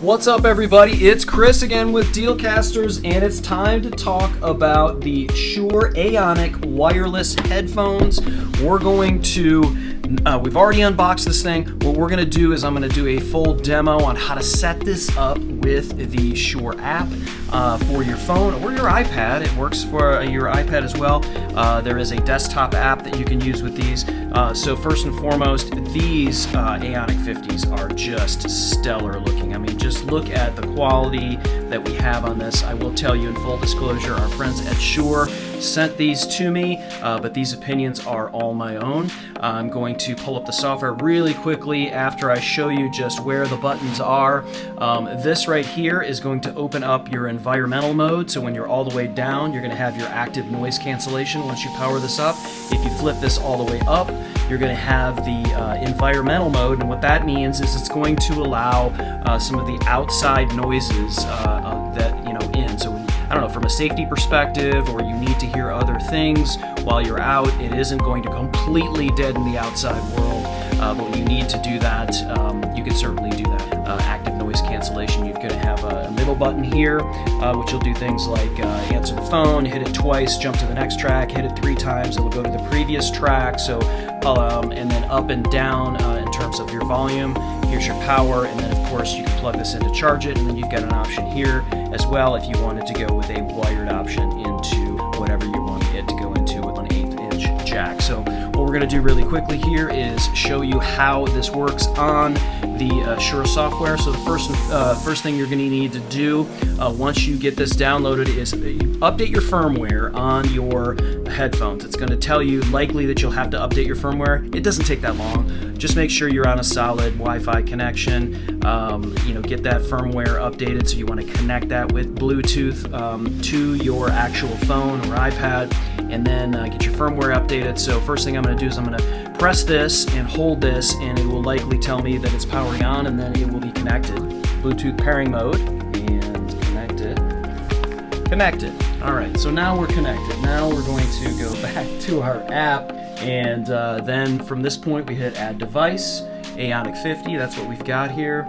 What's up, everybody? It's Chris again with Dealcasters, and it's time to talk about the Shure Aonic wireless headphones. We're going to, we've already unboxed this thing. What we're going to do is I'm going to do a full demo on how to set this up with the Shure app for your phone or your iPad. It works for your iPad as well. There is a desktop app that you can use with these. So first and foremost, these Aonic 50s are just stellar looking. I mean, just look at the quality that we have on this. I will tell you in full disclosure, our friends at Shure sent these to me, but these opinions are all my own. I'm going to pull up the software really quickly after I show you just where the buttons are. This right here is going to open up your environmental mode. So when you're all the way down, you're going to have your active noise cancellation once you power this up. If you flip this all the way up, you're going to have the environmental mode, and what that means is it's going to allow some of the outside noises that in. So I don't know, from a safety perspective, or you need to hear other things while you're out, it isn't going to completely deaden the outside world. But when you need to do that, you can certainly do that. Active noise cancellation, you're going to have a middle button here, which will do things like answer the phone, hit it twice, jump to the next track, hit it 3 times, it will go to the previous track. So, and then up and down in terms of your volume. Here's your power, and then of course you can plug this in to charge it, and then you've got an option here as well if you wanted to go with a wired option into whatever you want it to go into with an 1/8 inch jack. So what we're going to do really quickly here is show you how this works on the Shure software. So the first thing you're going to need to do once you get this downloaded is update your firmware on your headphones. It's going to tell you likely that you'll have to update your firmware. It doesn't take that long. Just make sure you're on a solid Wi-Fi connection. Get that firmware updated. So you want to connect that with Bluetooth to your actual phone or iPad, and then get your firmware updated. So first thing I'm going to do is I'm going to press this and hold this, and it will likely tell me that it's powering on, and then it will be connected. Bluetooth pairing mode, and connected. All right, so now we're connected. Now we're going to go back to our app, and then from this point we hit add device, Aonic 50, that's what we've got here.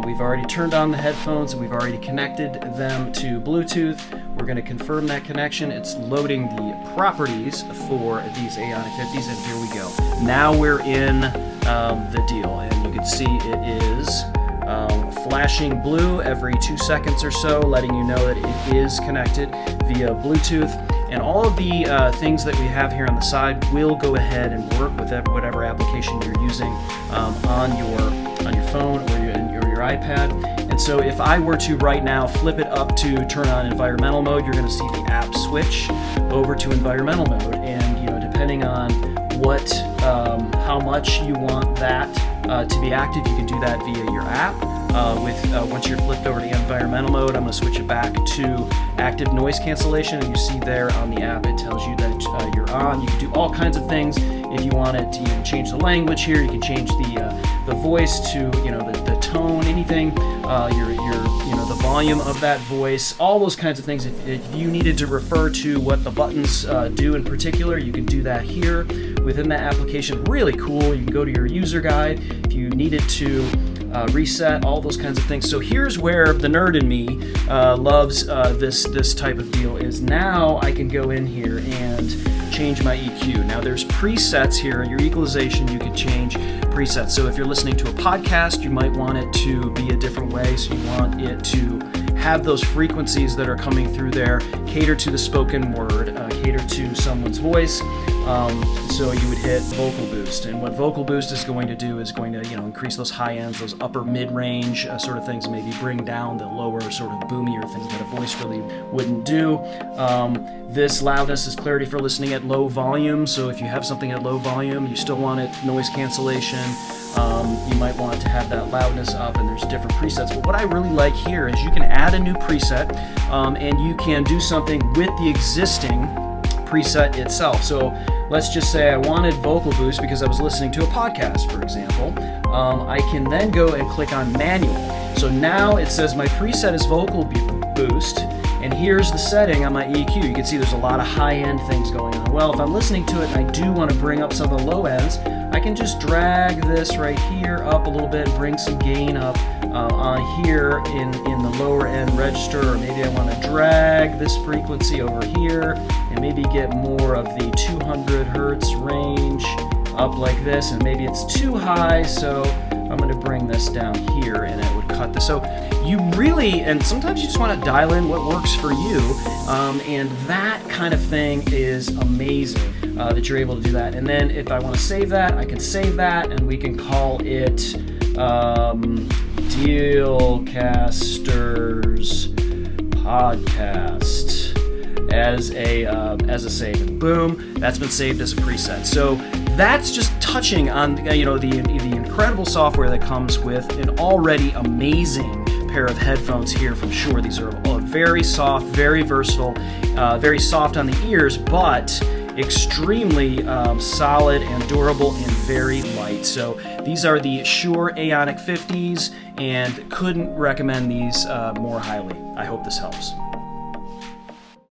We've already turned on the headphones, and we've already connected them to Bluetooth. We're going to confirm that connection. It's loading the properties for these Aonic 50s, and here we go. Now we're in the deal, and you can see it is flashing blue every 2 seconds or so, letting you know that it is connected via Bluetooth. And all of the things that we have here on the side will go ahead and work with whatever application you're using on your phone or your iPad. And so if I were to right now flip it up to turn on environmental mode, you're going to see the app switch over to environmental mode. And depending on how much you want that to be active, you can do that via your app. Once you're flipped over to environmental mode, I'm going to switch it back to active noise cancellation, and you see there on the app it tells you that you're on. You can do all kinds of things if you want it. You can change the language here. You can change the voice to the tone, anything. The volume of that voice, all those kinds of things. If you needed to refer to what the buttons do in particular, you can do that here within the application. Really cool. You can go to your user guide if you needed to reset, all those kinds of things. So here's where the nerd in me loves this type of deal is now I can go in here and change my EQ. Now there's presets here. Your equalization, you can change presets. So if you're listening to a podcast, you might want it to be a different way. So you want it to have those frequencies that are coming through there, cater to the spoken word, cater to someone's voice. So you would hit vocal boost, and what vocal boost is going to do is going to increase those high ends, those upper mid-range sort of things, maybe bring down the lower sort of boomier things that a voice really wouldn't do. This loudness is clarity for listening at low volume, so if you have something at low volume, you still want it noise cancellation. You might want to have that loudness up, and there's different presets. But what I really like here is you can add a new preset, and you can do something with the existing preset itself. So let's just say I wanted vocal boost because I was listening to a podcast, for example. I can then go and click on manual. So now it says my preset is vocal boost, and here's the setting on my EQ. You can see there's a lot of high-end things going on. Well, if I'm listening to it and I do want to bring up some of the low ends, I can just drag this right here up a little bit, bring some gain up on here in the lower end register, or maybe I want to drag this frequency over here and maybe get more of the 200 hertz range up like this, and maybe it's too high, so I'm going to bring this down here and it would cut this. So you really, and sometimes you just want to dial in what works for you, and that kind of thing is amazing that you're able to do that. And then if I want to save that, I can save that, and we can call it Dealcasters podcast as a save, and boom, that's been saved as a preset. So that's just touching on the incredible software that comes with an already amazing pair of headphones here from Shure. These are all very soft, very versatile, very soft on the ears, but extremely solid and durable and very light. So these are the Shure Aonic 50s, and couldn't recommend these more highly. I hope this helps.